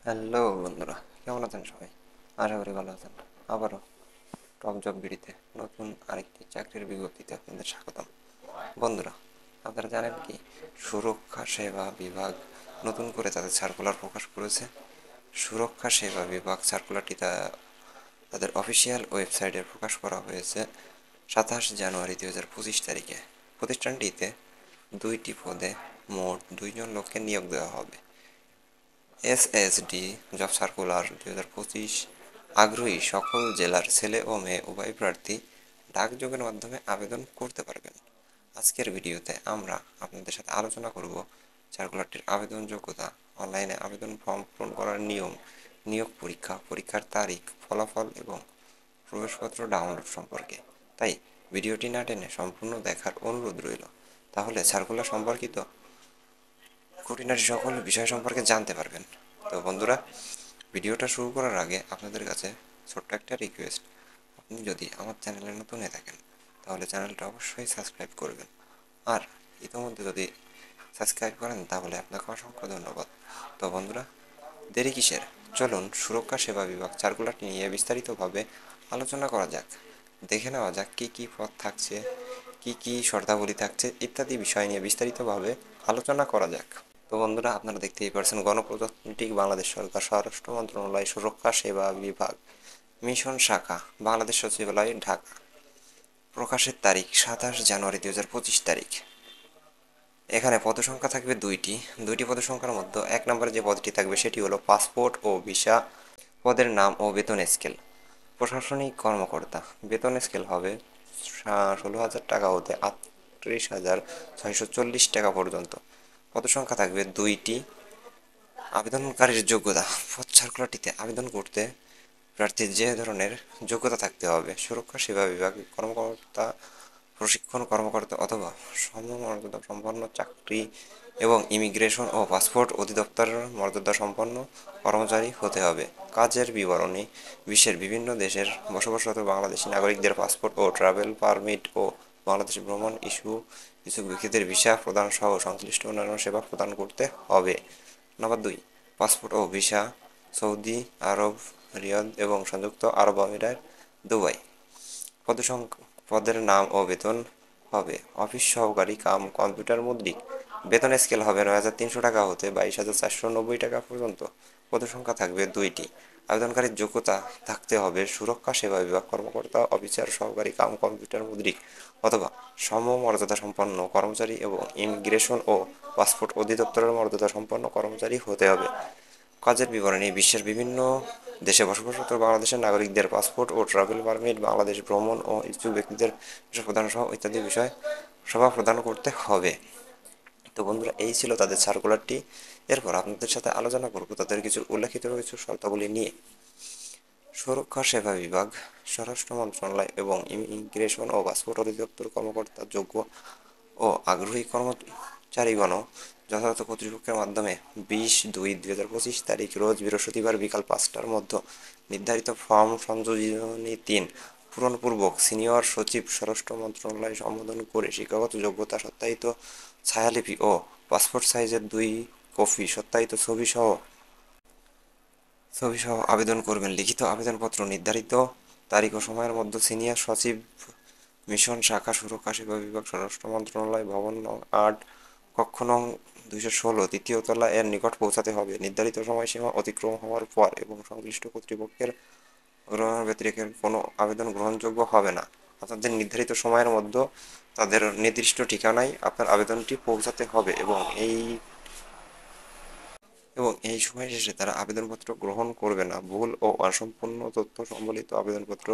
Hello বন্ধুরা, কেমন আছেন সবাই? আশা করি ভালো আছেন। আবারও টপ জব বিডিতে নতুন আরেকটি চাকরির বিজ্ঞপ্তিতে আপনাদের স্বাগতম। বন্ধুরা, আপনারা জানেন কি সুরক্ষা সেবা বিভাগ নতুন করে তাদের সার্কুলার প্রকাশ করেছে। সুরক্ষা সেবা বিভাগ সার্কুলারটি তাদের অফিসিয়াল ওয়েবসাইটে প্রকাশ করা হয়েছে 27 জানুয়ারি 2025 তারিখে। প্রতিষ্ঠানটিতে 2টি পদে মোট 2জন লোককে নিয়োগ দেওয়া হবে। SSD job circular 2025। আগ্রহী সকল জেলার ছেলে ও মেয়ে উভয় প্রার্থী ডাকযোগের মাধ্যমে আবেদন করতে পারবেন। আজকের ভিডিওতে আমরা আপনাদের সাথে আলোচনা করব সার্কুলারটির আবেদন যোগ্যতা, অনলাইনে আবেদন ফর্ম পূরণ করার নিয়ম, নিয়োগ পরীক্ষা, পরীক্ষার তারিখ, ফলাফল এবং প্রবেশপত্র ডাউনলোড সম্পর্কে। তাই ভিডিওটি না টেনে সম্পূর্ণ দেখার অনুরোধ রইল। তাহলে সার্কুলার সম্পর্কিত খুঁটিনাটি সকল বিষয় সম্পর্কে জানতে পারবেন। তো বন্ধুরা, ভিডিওটা শুরু করার আগে আপনাদের কাছে ছোট্ট একটা রিকোয়েস্ট। আপনি যদি আমার চ্যানেলে নতুন হয়ে থাকেন তাহলে চ্যানেলটা অবশ্যই সাবস্ক্রাইব করবেন। আর ইতিমধ্যে যদি সাবস্ক্রাইব করেন তাহলে আপনাকে অসংখ্য ধন্যবাদ। তো বন্ধুরা, দেরি কিসের? চলুন সুরক্ষা সেবা বিভাগ সার্কুলারটি নিয়ে বিস্তারিতভাবে আলোচনা করা যাক। দেখে নেওয়া যাক কী কী পদ থাকছে, কী কী শর্তাবলী থাকছে ইত্যাদি বিষয় নিয়ে বিস্তারিতভাবে আলোচনা করা যাক। তো বন্ধুরা, আপনারা দেখতেই পারছেন গণপ্রজাতন্ত্রী বাংলাদেশ সরকার স্বরাষ্ট্র মন্ত্রণালয় সুরক্ষা সেবা বিভাগ মিশন শাখা বাংলাদেশ সচিবালয় ঢাকা। প্রকাশের তারিখ 27 জানুয়ারি 2025 তারিখ। এখানে পদসংখ্যা থাকবে দুইটি পদসংখ্যার মধ্যে 1 নম্বরে যে পদটি থাকবে সেটি হলো পাসপোর্ট ও ভিসা। পদের নাম ও বেতন স্কেল। প্রশাসনিক কর্মকর্তা, বেতন স্কেল হবে 16,000 টাকা হতে 38,640 টাকা পর্যন্ত। পদসংখ্যা থাকবে দুইটি। আবেদনকারীর যোগ্যতা, পদ সার্কুলারটিতে আবেদন করতে প্রার্থীর যে ধরনের যোগ্যতা থাকতে হবে: সুরক্ষা সেবা বিভাগে কর্মকর্তা, প্রশিক্ষণ কর্মকর্তা অথবা সমমর্যাদা সম্পন্ন চাকরি এবং ইমিগ্রেশন ও পাসপোর্ট অধিদপ্তরের মর্যাদা সম্পন্ন কর্মচারী হতে হবে। কাজের বিবরণী: বিশ্বের বিভিন্ন দেশের বসবাসরত বাংলাদেশি নাগরিকদের পাসপোর্ট ও ট্রাভেল পারমিট ও বাংলাদেশ ভ্রমণ ইচ্ছুক ব্যক্তিদের ভিসা প্রদান সহ সংশ্লিষ্ট অন্যান্য সেবা প্রদান করতে হবে। নাম্বার 2, পাসপোর্ট ও ভিসা সৌদি আরব, রিয়াদ এবং সংযুক্ত আরব আমিরাত, দুবাই। পদের নাম ও বেতন হবে: অফিস সহকারী কাম কম্পিউটার মুদ্রিক। বেতন স্কেল হবে 9,300 টাকা হতে 22,490 টাকা পর্যন্ত। পদসংখ্যা থাকবে দুইটি। আবেদনকারীর যোগ্যতা থাকতে হবে সুরক্ষা সেবা বিভাগ কর্মকর্তা, অফিসার সহকারী কাম কম্পিউটার মুদ্রিক অথবা সমমর্যাদা সম্পন্ন কর্মচারী এবং ইমিগ্রেশন ও পাসপোর্ট অধিদপ্তরের মর্যাদা সম্পন্ন কর্মচারী হতে হবে। কাজের বিবরণী: বিশ্বের বিভিন্ন দেশে বসবাসরত বাংলাদেশের নাগরিকদের পাসপোর্ট ও ট্রাভেল পারমিট, বাংলাদেশ ভ্রমণ ও ইচ্ছুক ব্যক্তিদের ভিসা প্রদান সহ ইত্যাদি বিষয় সেবা প্রদান করতে হবে। তো বন্ধুরা, এই ছিল তাদের সার্কুলারটি। এরপর আপনাদের সাথে আলোচনা করব তাদের কিছু উল্লেখিত কিছু শর্তাবলী নিয়ে। সুরক্ষা সেবা বিভাগ, স্বরাষ্ট্র মন্ত্রণালয় এবং ইমিগ্রেশন ও পাসপোর্ট অধিদপ্তর কর্মকর্তা যোগ্য ও আগ্রহী কর্মচারীগণ যথাযথ কর্তৃপক্ষের মাধ্যমে 20/2/2025 তারিখ রোজ বৃহস্পতিবার বিকাল 5টার মধ্যে নির্ধারিত ফর্ম সংযোজনী 3 পূরণপূর্বক সিনিয়র সচিব স্বরাষ্ট্র মন্ত্রণালয় সম্বোধন করে শিক্ষাগত যোগ্যতা সত্যায়িত ছায়ালিপি ও পাসপোর্ট সাইজের 2 কপি সত্যায়িত ছবি সহ আবেদন করবেন। লিখিত আবেদনপত্র নির্ধারিত তারিখ ও সময়ের মধ্যে সিনিয়র সচিব, মিশন শাখা সুরক্ষা সেবা বিভাগ, স্বরাষ্ট্র মন্ত্রণালয়, ভবন নং 8, কক্ষ নং 216, তৃতীয় তলা এর নিকট পৌঁছাতে হবে। নির্ধারিত সময়সীমা অতিক্রম হওয়ার পর এবং সংশ্লিষ্ট কর্তৃপক্ষের গ্রহণের ব্যতিরেকে কোনো আবেদন গ্রহণযোগ্য হবে না। আপনাদের নির্ধারিত সময়ের মধ্যে তাদের নির্দিষ্ট ঠিকানায় আপনার আবেদনটি পৌঁছাতে হবে এবং এই সময় শেষে তারা আবেদনপত্র গ্রহণ করবে না। ভুল ও অসম্পূর্ণ তথ্য সম্বলিত আবেদনপত্র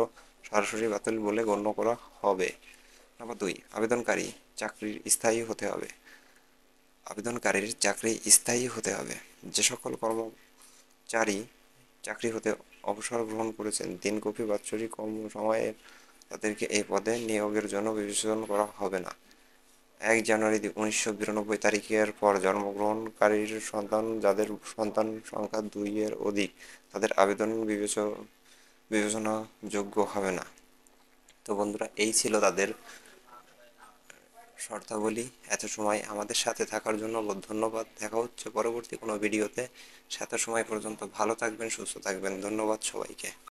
সরাসরি বাতিল বলে গণ্য করা হবে। নাম্বার 2, আবেদনকারীর চাকরি স্থায়ী হতে হবে। যে সকল কর্মচারী চাকরি হতে অবসর গ্রহণ করেছেন 3 কপি বাৎসরিক সময়ের, তাদেরকে এই পদে নিয়োগের জন্য বিবেচনা করা হবে না। 1 জানুয়ারি 1992 তারিখের পর জন্মগ্রহণকারীর সন্তান যাদের সন্তান সংখ্যা 2 এর অধিক, তাদের আবেদন বিবেচনাযোগ্য হবে না। তো বন্ধুরা, এই ছিল তাদের শর্তাবলী। এত সময় আমাদের সাথে থাকার জন্য ধন্যবাদ। দেখা হচ্ছে পরবর্তী কোনো ভিডিওতে। এত সময় পর্যন্ত ভালো থাকবেন, সুস্থ থাকবেন। ধন্যবাদ সবাইকে।